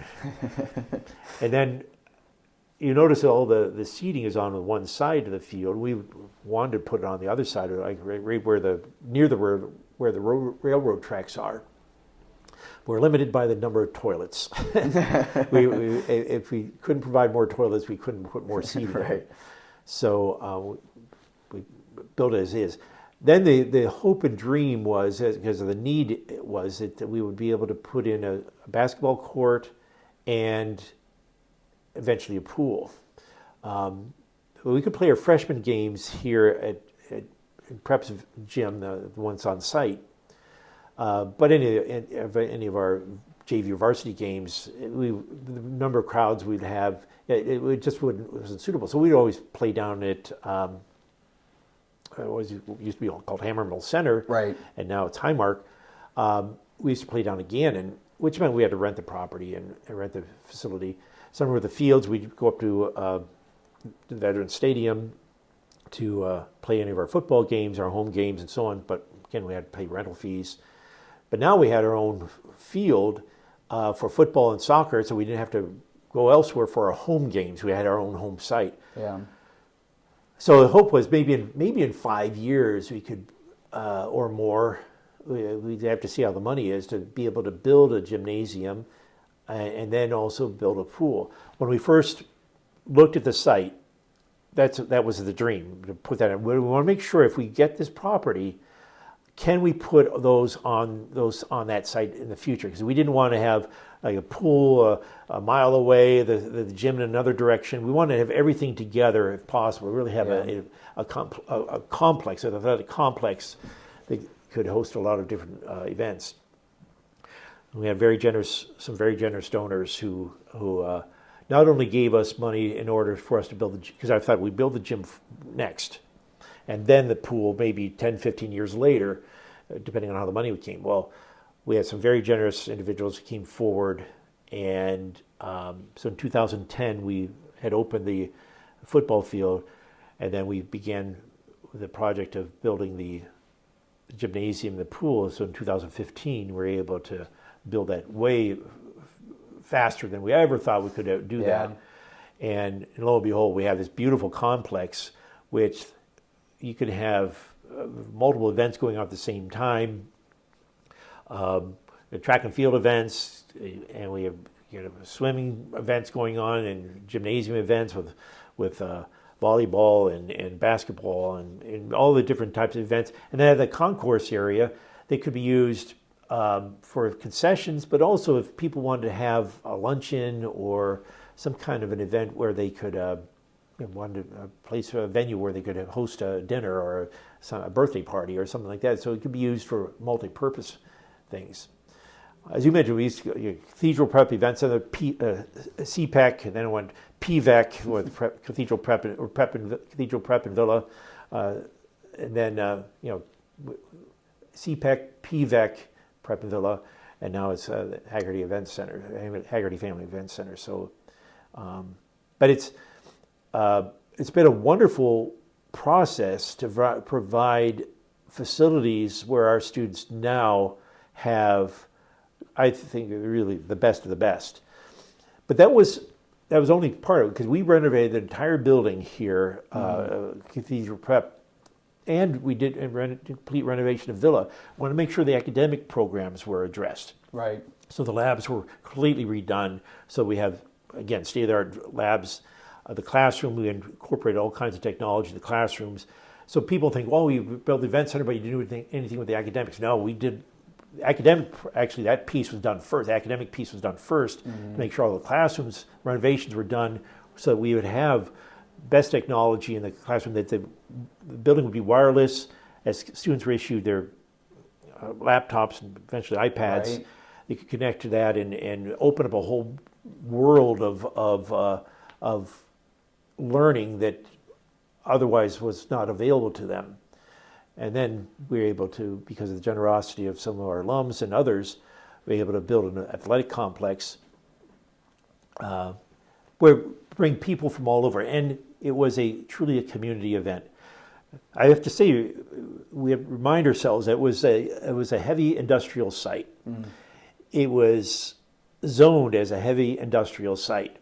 And then you notice all the seating is on one side of the field. We wanted to put it on the other side, like right where the railroad tracks are. We're limited by the number of toilets. If we couldn't provide more toilets, we couldn't put more seating. Right. So we built it as is. Then the hope and dream was, because of the need, was that we would be able to put in a basketball court and eventually a pool. We could play our freshman games here at Prep's gym, the ones on site. But any of our JV or varsity gays, the number of crowds we'd have, it just wasn't suitable. So we'd always play down at what used to be called Hammermill Center, right? And now it's Highmark. We used to play down at Gannon, which meant we had to rent the property and rent the facility. Some of the fields, we'd go up to the Veterans Stadium to play any of our football games, our home games, and so on. But again, we had to pay rental fees. But now we had our own field for football and soccer, so we didn't have to go elsewhere for our home games. We had our own home site. Yeah. So the hope was maybe in 5 years we could, or more, we'd have to see how the money is, to be able to build a gymnasium and then also build a pool. When we first looked at the site, that was the dream, to put that in. We want to make sure if we get this property, can we put those on that site in the future? Because we didn't want to have like a pool a mile away, the gym in another direction. We wanted to have everything together if possible. Really have a complex, an athletic complex that could host a lot of different events. We had some very generous donors who not only gave us money in order for us to build because I thought we'd build the gym next, and then the pool maybe 10, 15 years later, depending on how the money came. Well, we had some very generous individuals who came forward, and so in 2010 we had opened the football field, and then we began the project of building the gymnasium, the pool. So in 2015 we were able to build that way faster than we ever thought we could do that. And lo and behold, we have this beautiful complex, which you could have multiple events going on at the same time. The track and field events, and we have swimming events going on, and gymnasium events with volleyball and basketball and all the different types of events. And then the concourse area, they could be used for concessions, but also if people wanted to have a luncheon or some kind of an event where they could wanted a place, a venue where they could host a dinner or a birthday party or something like that. So it could be used for multi-purpose things. As you mentioned, we used to Cathedral Prep Events Center, CPEC, and then it went PVEC, with Cathedral Prep Cathedral Prep and Villa, and then CPEC, PVEC, Prep and Villa, and now it's the Hagerty Events Center, Hagerty Family Events Center. So, but it's been a wonderful process to provide facilities where our students now have, I think, really the best of the best. But that was only part of it, because we renovated the entire building here, Cathedral Prep, and we did a complete renovation of Villa. We wanted to make sure the academic programs were addressed. Right. So the labs were completely redone. So we have, again, state-of-the-art labs. The classroom, we incorporated all kinds of technology in the classrooms. So people think, well, we built the event center, but you didn't do anything with the academics. No, we did. Actually, that piece was done first. The academic piece was done first to make sure all the classrooms renovations were done so that we would have best technology in the classroom, that the building would be wireless. As students were issued their laptops and eventually iPads, Right. They could connect to that and open up a whole world of learning that otherwise was not available to them. And then we were able to, because of the generosity of some of our alums and others, we were able to build an athletic complex where bring people from all over. And it was truly a community event. I have to say, we have to remind ourselves that it was a heavy industrial site. It was zoned as a heavy industrial site.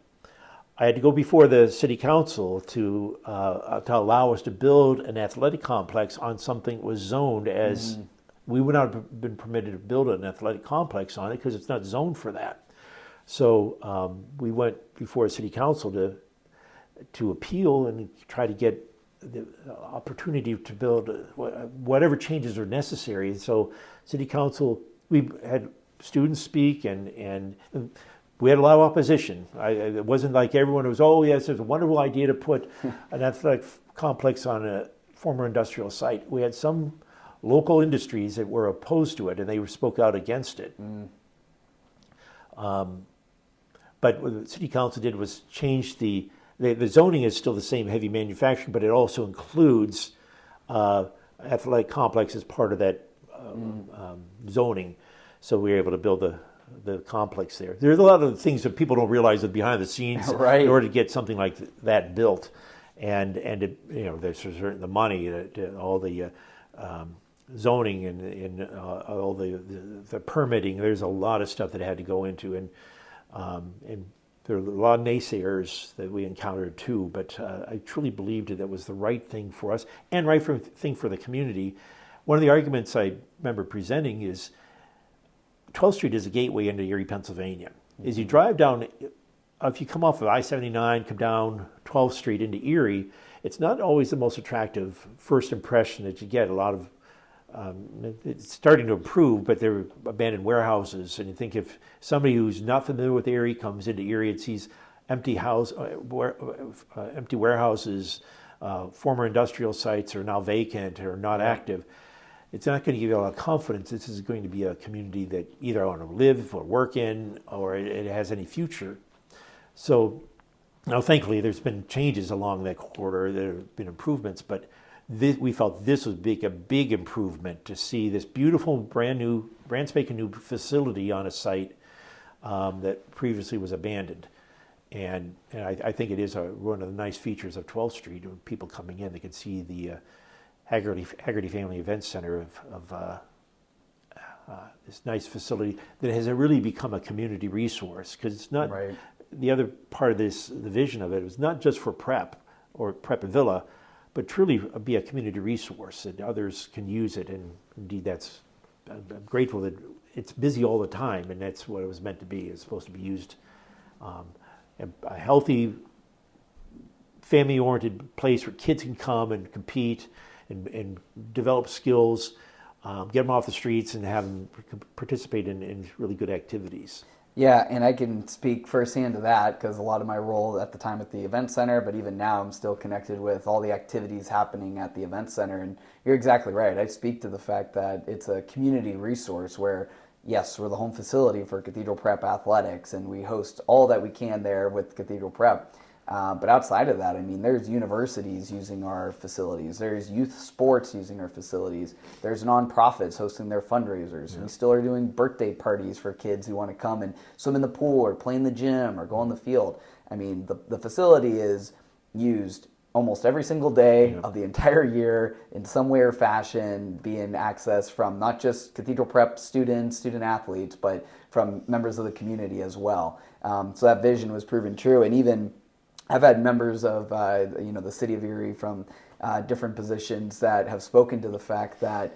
I had to go before the city council to allow us to build an athletic complex on something that was zoned as we would not have been permitted to build an athletic complex on it because it's not zoned for that. So we went before city council to appeal and try to get the opportunity to build whatever changes are necessary. So city council, we had students speak and we had a lot of opposition. It wasn't like everyone was, oh yes, it's a wonderful idea to put an athletic complex on a former industrial site. We had some local industries that were opposed to it and they spoke out against it. But what the city council did was change the zoning is still the same, heavy manufacturing, but it also includes athletic complex as part of that zoning. So we were able to build the complex there. There's a lot of things that people don't realize that behind the scenes Right. in order to get something like that built, and there's certain the money, all the zoning and all the permitting. There's a lot of stuff that had to go into, and there were a lot of naysayers that we encountered too. But I truly believed that was the right thing for us and right thing for the community. One of the arguments I remember presenting is 12th Street is a gateway into Erie, Pennsylvania. As you drive down, if you come off of I-79, come down 12th Street into Erie, it's not always the most attractive first impression that you get. A lot of it's starting to improve, but there are abandoned warehouses. And you think if somebody who's not familiar with Erie comes into Erie and sees empty warehouses, former industrial sites are now vacant or not active, it's not going to give you a lot of confidence this is going to be a community that either I want to live or work in, or it has any future. So now, thankfully, there's been changes along that corridor. There have been improvements, but we felt this was a big improvement to see this beautiful, brand spanking new facility on a site that previously was abandoned. And I think it is one of the nice features of 12th Street. When people coming in, they can see the Hagerty Family Events Center of this nice facility that has really become a community resource, because it's not the other part of this. The vision of it was not just for prep or prep and villa, but truly be a community resource that others can use it. And indeed, I'm grateful that it's busy all the time, and that's what it was meant to be. It's supposed to be used a healthy, family-oriented place where kids can come and compete and develop skills, get them off the streets and have them participate in really good activities. Yeah, and I can speak firsthand to that because a lot of my role at the time at the event center, but even now I'm still connected with all the activities happening at the event center. And you're exactly right. I speak to the fact that it's a community resource where, yes, we're the home facility for Cathedral Prep athletics, and we host all that we can there with Cathedral Prep. But outside of that, I mean, there's universities using our facilities. There's youth sports using our facilities. There's nonprofits hosting their fundraisers. Yeah. We still are doing birthday parties for kids who want to come and swim in the pool or play in the gym or go on the field. I mean, the facility is used almost every single day of the entire year in some way or fashion, being accessed from not just Cathedral Prep students, student athletes, but from members of the community as well. So that vision was proven true. And even I've had members of the city of Erie from different positions that have spoken to the fact that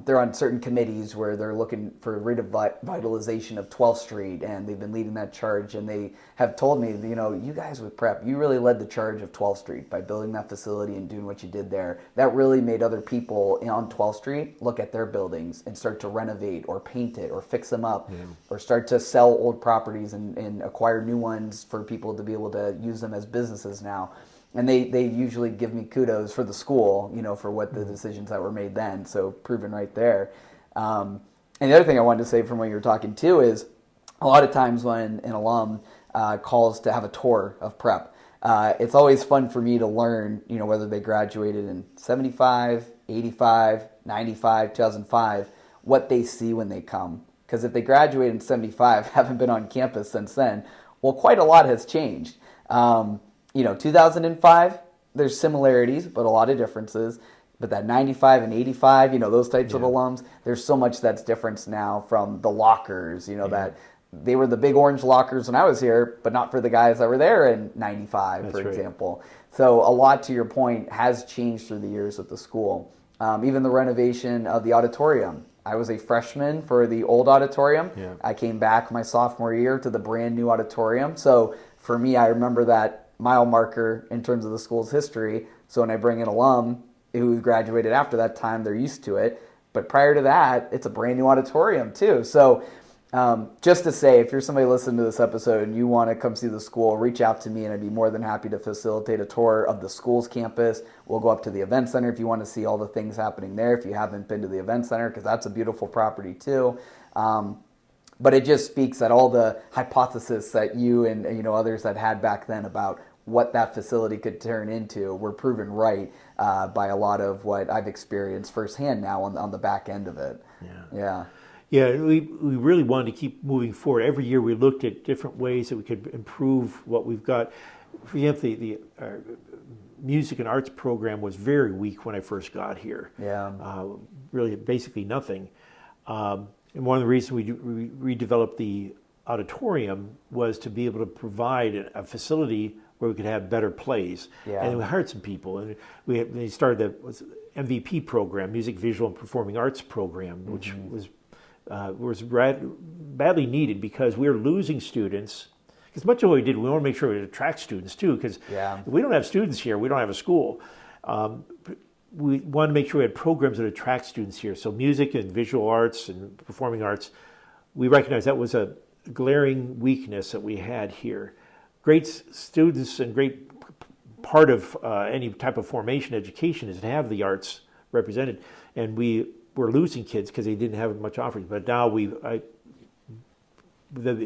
they're on certain committees where they're looking for revitalization of 12th Street, and they've been leading that charge. And they have told me, you guys with Prep, you really led the charge of 12th Street by building that facility and doing what you did there. That really made other people on 12th Street look at their buildings and start to renovate or paint it or fix them up or start to sell old properties and acquire new ones for people to be able to use them as businesses now. And they usually give me kudos for the school, for what the decisions that were made then. So proven right there. And the other thing I wanted to say from what you were talking too is a lot of times when an alum calls to have a tour of Prep, it's always fun for me to learn, whether they graduated in 75, 85, 95, 2005, what they see when they come. Because if they graduated in 75, haven't been on campus since then, well, quite a lot has changed. 2005, there's similarities, but a lot of differences. But that 95 and 85, those types of alums, there's so much that's different now from the lockers, that they were the big orange lockers when I was here, but not for the guys that were there in 95, for example. So a lot, to your point, has changed through the years with the school. Even the renovation of the auditorium. I was a freshman for the old auditorium. Yeah. I came back my sophomore year to the brand new auditorium. So for me, I remember that mile marker in terms of the school's history. So when I bring an alum who graduated after that time, they're used to it. But prior to that, it's a brand new auditorium too. So just to say, if you're somebody listening to this episode and you want to come see the school, reach out to me and I'd be more than happy to facilitate a tour of the school's campus. We'll go up to the event center if you want to see all the things happening there, if you haven't been to the event center, because that's a beautiful property too. But it just speaks that all the hypotheses that you and others that had back then about what that facility could turn into were proven right by a lot of what I've experienced firsthand now on the back end of it. Yeah, we really wanted to keep moving forward. Every year we looked at different ways that we could improve what we've got. For example, the music and arts program was very weak when I first got here. Really, basically nothing. And one of the reasons we redeveloped the auditorium was to be able to provide a facility where we could have better plays. And we hired some people, and they started the MVP program, Music, Visual, and Performing Arts program, which was badly needed because we were losing students because much of what we did, we want to make sure we attract students too, because if we don't have students here, we don't have a school. We want to make sure we had programs that attract students here. So music and visual arts and performing arts, we recognize that was a glaring weakness that we had here. Great students and great part of any type of formation education is to have the arts represented. And we were losing kids because they didn't have much offerings. But now the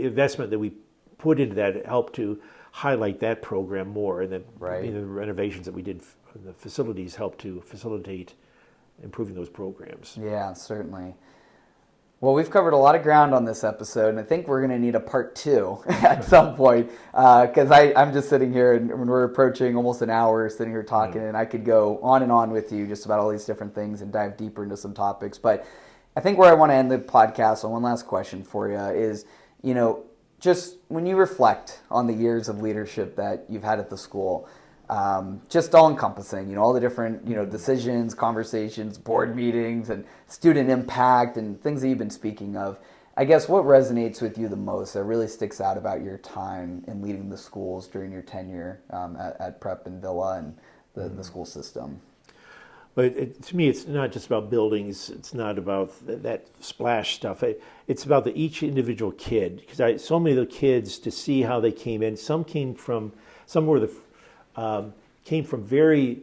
investment that we put into that helped to highlight that program more. And then the renovations that we did, the facilities helped to facilitate improving those programs. Yeah, certainly. Well, we've covered a lot of ground on this episode, and I think we're going to need a part 2 at some point, because I'm just sitting here, and when we're approaching almost an hour sitting here talking, and I could go on and on with you just about all these different things and dive deeper into some topics. But I think where I want to end the podcast on one last question for you is, just when you reflect on the years of leadership that you've had at the school, just all encompassing, all the different, decisions, conversations, board meetings, and student impact, and things that you've been speaking of. I guess what resonates with you the most, that really sticks out about your time in leading the schools during your tenure at Prep and Villa and the school system? But to me, it's not just about buildings. It's not about that splash stuff. It's about each individual kid. Because so many of the kids, to see how they came in, some came from very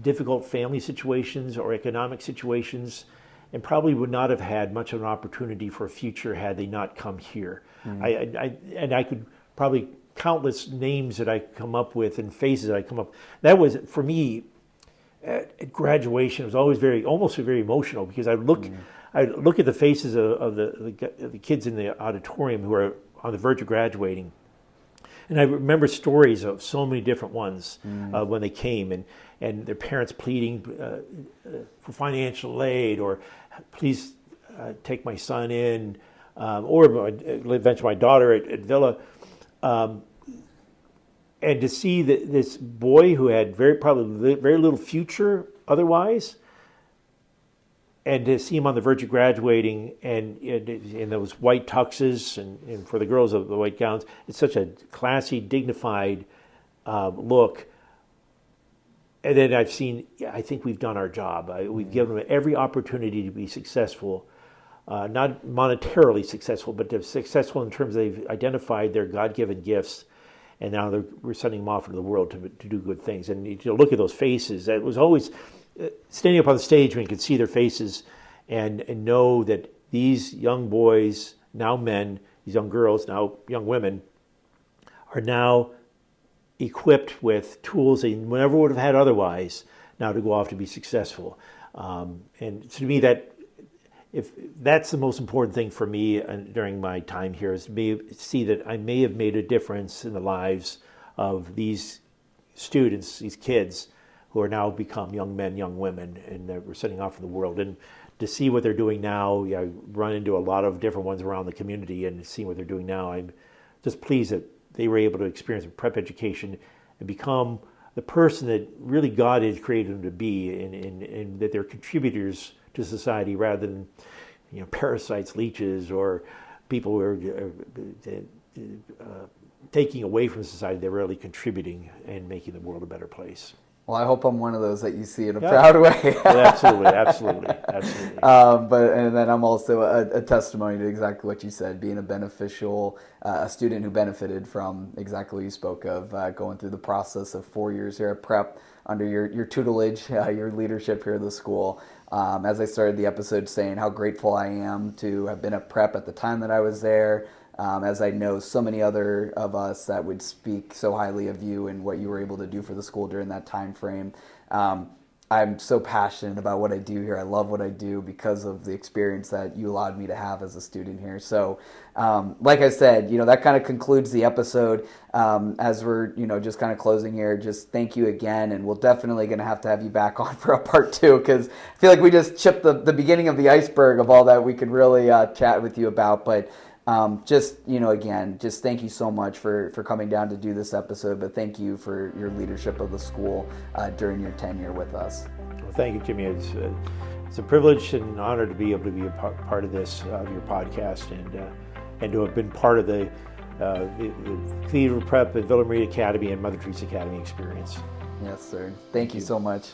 difficult family situations or economic situations, and probably would not have had much of an opportunity for a future had they not come here. I could probably countless names that I come up with and faces that I come up. That was, for me, at graduation, it was always almost very emotional, because I look at the faces of the kids in the auditorium who are on the verge of graduating. And I remember stories of so many different ones when they came, and their parents pleading for financial aid, or please take my son in, or eventually my daughter at Villa. And to see this boy who had probably very little future otherwise, and to see him on the verge of graduating, and in those white tuxes, and for the girls of the white gowns, it's such a classy, dignified look. And then I think we've done our job. We've given them every opportunity to be successful, not monetarily successful, but successful in terms of they've identified their God-given gifts, and now we're sending them off into the world to do good things. And to look at those faces, that was always standing up on the stage when you could see their faces and know that these young boys, now men, these young girls, now young women, are now equipped with tools they never would have had otherwise now to go off to be successful. And to me, that's the most important thing for me during my time here, is to see that I may have made a difference in the lives of these students, these kids, who are now become young men, young women, and we're setting off in the world. And to see what they're doing now, I run into a lot of different ones around the community, and seeing what they're doing now, I'm just pleased that they were able to experience a prep education and become the person that really God has created them to be, and that they're contributors to society rather than parasites, leeches, or people who are taking away from society. They're really contributing and making the world a better place. Well, I hope I'm one of those that you see in a proud way. Absolutely. And then I'm also a testimony to exactly what you said, being a student who benefited from exactly what you spoke of, going through the process of 4 years here at Prep under your tutelage, your leadership here at the school. As I started the episode saying how grateful I am to have been at Prep at the time that I was there, as I know so many other of us that would speak so highly of you and what you were able to do for the school during that time frame. I'm so passionate about what I do here. I love what I do because of the experience that you allowed me to have as a student here. So, like I said, that kind of concludes the episode. As we're, just kind of closing here, just thank you again. And we're definitely going to have you back on for a part 2, because I feel like we just chipped the beginning of the iceberg of all that we could really chat with you about. But again, just thank you so much for coming down to do this episode, but thank you for your leadership of the school during your tenure with us. Well, thank you, Jimmy. It's a privilege and an honor to be able to be a part of this, your podcast, and to have been part of the the Cathedral Prep and Villa Maria Academy and Mother Teresa Academy experience. Yes, sir. Thank you so much.